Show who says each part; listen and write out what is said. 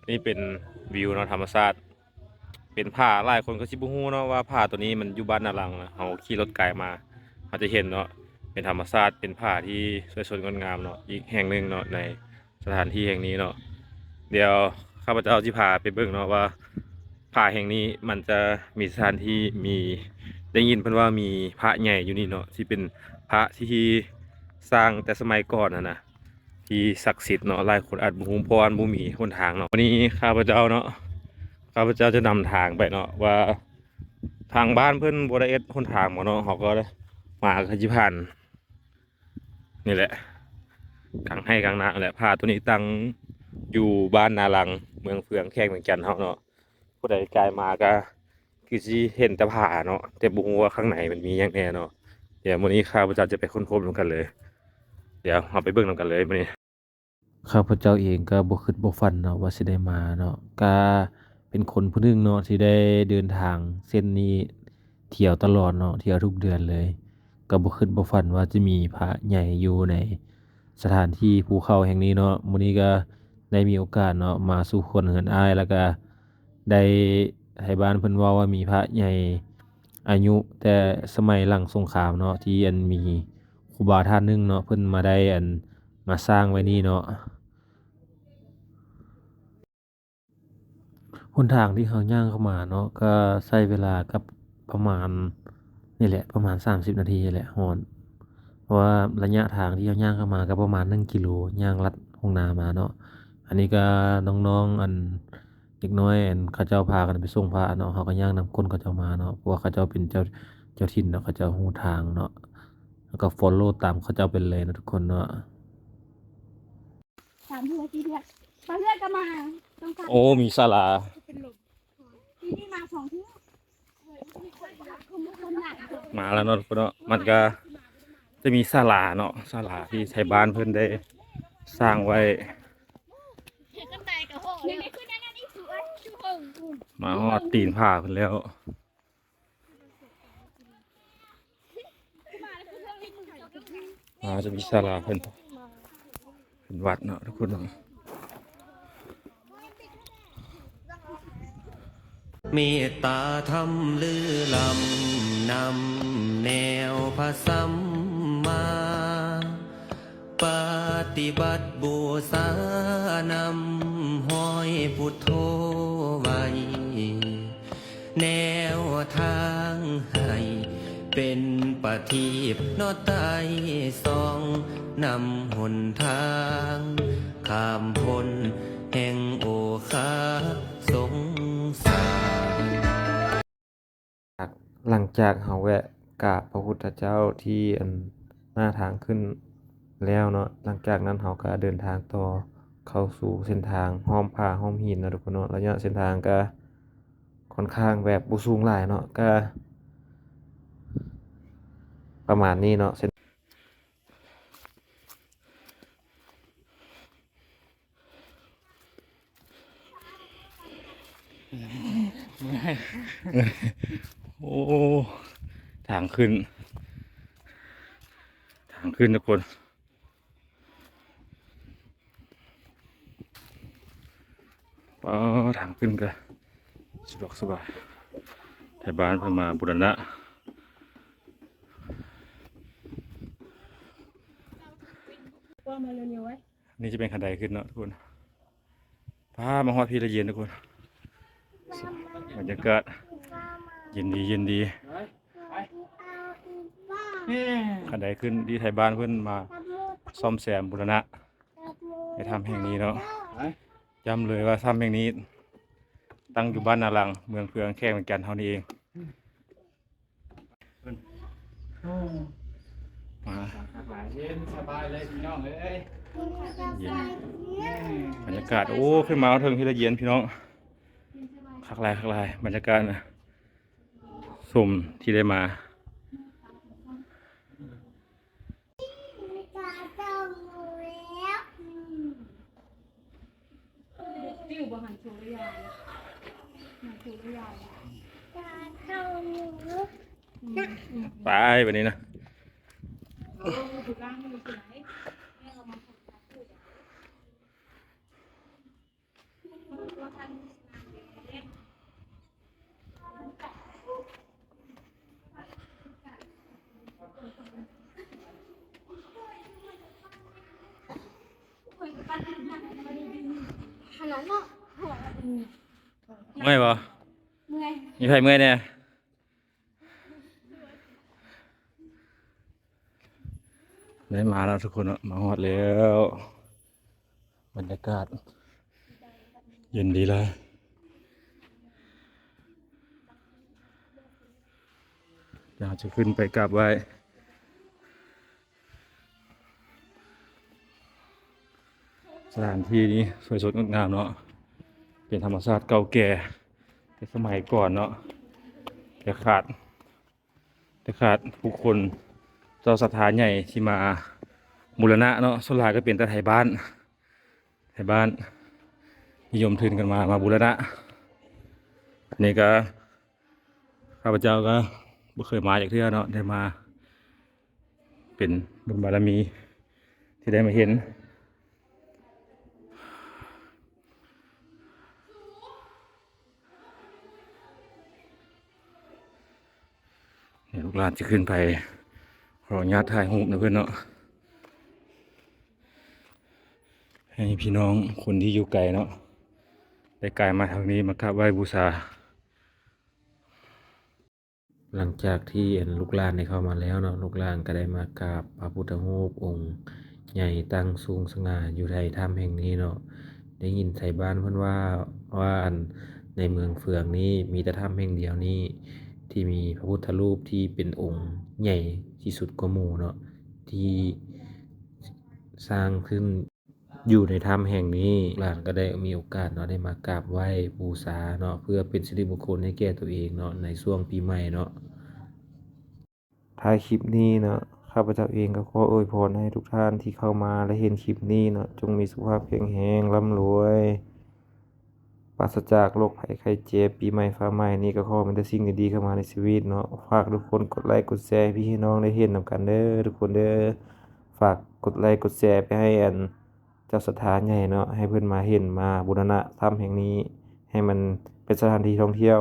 Speaker 1: นี่เป็นวิวเนาะธรรมชาติเป็นผาหลายคนก็สิบ่ฮู้เนาะว่าผาตัวนี้มันอยู่บ้านนาลังนะเฮาขี่รถไกลมาเราจะเห็นเนาะเป็นธรรมชาติเป็นผาที่สวยสดงดงามเนาะอีกแห่งหนึ่งเนาะในสถานที่แห่งนี้เนาะเดี๋ยวข้าพเจ้าจะพาไปเบิ่งเนาะว่าผาแห่งนี้มันจะมีสถานที่มีได้ยินเพิ่นว่ามีพระใหญ่อยู่นี่เนาะที่เป็นพระที่สร้างแต่สมัยก่อนนะที่ศักดิ์สิทธิ์เนาะหลายคนอาจบ่ฮู้เพราะว่าบ่มีหนทางเนาะวันนี้ข้าพเจ้าเนาะข้าพเจ้าจะนำทางไปเนาะว่าทางบ้านเพิ่นบ่ได้เอ็ดหนทางบ่เนาะเขาก็มาก็สิผ่านนี่แหละกลางให้กลางนาแหละพาตัวนี้ตั้งอยู่บ้านนาลังเมืองเฟืองแขกเมืองจันทน์เฮาเนาะผู้ใดไกลมาก็คือสิเห็นแต่ผาเนาะแต่บ่ฮู้ว่าข้างในมันมีหยังแน่เนาะเดี๋ยวมื้อนี้ข้าพเจ้าจะไปค้นพบนำกันเลยเดี๋ยวเราไปเบิ่งนำกันเลยมื้อนี้ ข้าพเจ้าเองก็บ่คิดบ่ฝันเนาะว่าสิได้มาเนาะก็เป็นคนผู้หนึ่งเนาะที่ได้เดินทางเส้นนี้เที่ยวตลอดเนาะเที่ยวทุกเดือนเลยก็บ่คิดบ่ฝันว่าจะมีพระใหญ่อยู่ในสถานที่ภูเขาแห่งนี้เนาะมื้อนี้ก็ได้มีโอกาสเนาะมาสู่คนเฮือนอ้ายแล้วก็ได้ให้บ้านเพิ่นเว้าว่ามีพระใหญ่อายุแต่สมัยหลังสงครามเนาะที่มีครูบาท่านหนึ่งเนาะเพิ่นมาได้มาสร้างไว้นี่เนาะ หนทางที่เราย่างเข้ามาเนาะก็ใช้เวลากับประมาณนี่แหละประมาณ30นาทีนี่แหละฮอดเพราะว่าระยะทางที่เราย่างเข้ามาก็ประมาณ1กิโลย่างลัดทุ่งนามาเนาะอันนี้ก็น้องๆเด็กน้อยเขาเจ้าพากันไปส่งพระเนาะเขาก็ย่างนำคนเขาเจ้ามาเนาะเพราะว่าเขาเจ้าเป็นเจ้าถิ่นเนาะเขาเจ้ารู้ทางเนาะแล้วก็ฟอลโลว์ตามเขาเจ้าไปเลยนะทุกคนเนาะ
Speaker 2: 3 เทื่อ 4 เทื่อตอนเทื่อก็มาต้องการ
Speaker 1: โอ้มีศาลา
Speaker 2: เป็นลมปีนี้มา2 เทื่อคนหนัก
Speaker 1: มาแล้วเนาะทุกคนเนาะมันก็จะมีศาลาเนาะศาลาที่ไทยบ้านเพิ่นได้สร้างไว้มาฮอดตีนผาเพิ่นแล้วจะมีศาลาเพิ่นเป็นวัดเนาะทุกคนเนาะ
Speaker 3: เมตตาธรรมลือลำนำแนวพระสัมมาปฏิบัติบูชานำห้อยพุทโธไว้ แนวทางให้เป็นปฏิบนอใต้สองนำหนทางข้ามพ้นแห่งโอคาสงสาร
Speaker 1: หลังจากเฮาแวะกราบพระพุทธเจ้าที่หน้าทางขึ้นแล้วเนาะหลังจากนั้นเฮาก็เดินทางต่อเข้าสู่เส้นทางห้อมผาห้อมหินนะทุกคนเนาะระยะเส้นทางก็ค่อนข้างแบบบ่สูงหลายเนาะก็ประมาณนี้เนาะโอ้ทางขึ้นทุกคนทางขึ้นก็สะดวกสบายไทยบ้านเพิ่นมาบูรณะนี่จะเป็นคันไดขึ้นเนาะทุกคนพามาฮอดพี่ละเย็นทุกคนบรรยากาศเย็นดีคันไดขึ้นที่ไทยบ้านเพิ่นมาซ่อมแซมบูรณะให้ทำแห่งนี้เนาะย้ำเลยว่าถ้ำแห่งนี้ตั้งอยู่บ้านนาลังเมืองเฟืองแขกเหมือนกันเท่านี้เองมาเย็นสบายเลยพี่น้องเอ้ยเย็นบรรยากาศโอ้ขึ้นมาถึงที่ละเย็นพี่น้องคักลายบรรยากาศนะสมที่ได้มาไปวันนี้นะ
Speaker 2: นั้นเนาะหัวอืม
Speaker 1: เมื่อยบ่
Speaker 2: เมื่อย
Speaker 1: มีไผเมื่อยแน่ได้มาแล้วทุกคนเนาะมาฮอดแล้วบรรยากาศเย็นดีเลยเดี๋ยวจะขึ้นไปกราบไหว้สถานที่นี้สวยสดงดงามเนาะเป็นธรรมชาติเก่าแก่ในสมัยก่อนเนาะแต่ขาดผู้คนเจ้าศรัทธาใหญ่ที่มาบูรณะเนาะส่วนหลายก็เป็นแต่ไทยบ้านนิยมทืนกันมาบูรณะอันนี้ก็ข้าพเจ้าก็บ่เคยมาจากเทื่อเนาะได้มาเป็นบุญบารมีที่ได้มาเห็นเดี๋ยวลูกหลานจะขึ้นไปขออนุญาตถ่ายรูปนะเพื่อนเนาะให้พี่น้องคนที่อยู่ไกลเนาะได้ไกลมาทางนี้มากราบไหว้บูชาหลังจากที่ลูกหลานได้เข้ามาแล้วเนาะลูกหลานก็ได้มากราบพระพุทธรูปองค์ใหญ่ตั้งสูงสง่าอยู่ในถ้ำแห่งนี้เนาะได้ยินไทบ้านเพิ่นว่าอันในเมืองเฟืองนี้มีแต่ถ้ำแห่งเดียวนี้ที่มีพระพุทธรูปที่เป็นองค์ใหญ่ที่สุดกว่าหมู่เนาะที่สร้างขึ้นอยู่ในถ้ำแห่งนี้หลานก็ได้มีโอกาสเนาะได้มากราบไหว้บูชาเนาะเพื่อเป็นสิริมงคลให้แก่ตัวเองเนาะในช่วงปีใหม่เนาะท้ายคลิปนี้เนาะข้าพเจ้าเองก็ขออวยพรให้ทุกท่านที่เข้ามาและเห็นคลิปนี้เนาะจงมีสุขภาพแข็งแรงร่ำรวยปราศจากโรคภัยไข้เจ็บปีใหม่ฟ้าใหม่นี้ก็ขอเป็นแต่สิ่งดีๆเข้ามาในชีวิตเนาะฝากทุกคนกดไลค์กดแชร์ให้พี่ให้น้องได้เห็นนำกันเด้อทุกคนเด้อฝากกดไลค์กดแชร์ไปให้เจ้าสถานใหญ่เนาะให้เพิ่นมาเห็นมาบูรณะถ้ำแห่งนี้ให้มันเป็นสถานที่ท่องเที่ยว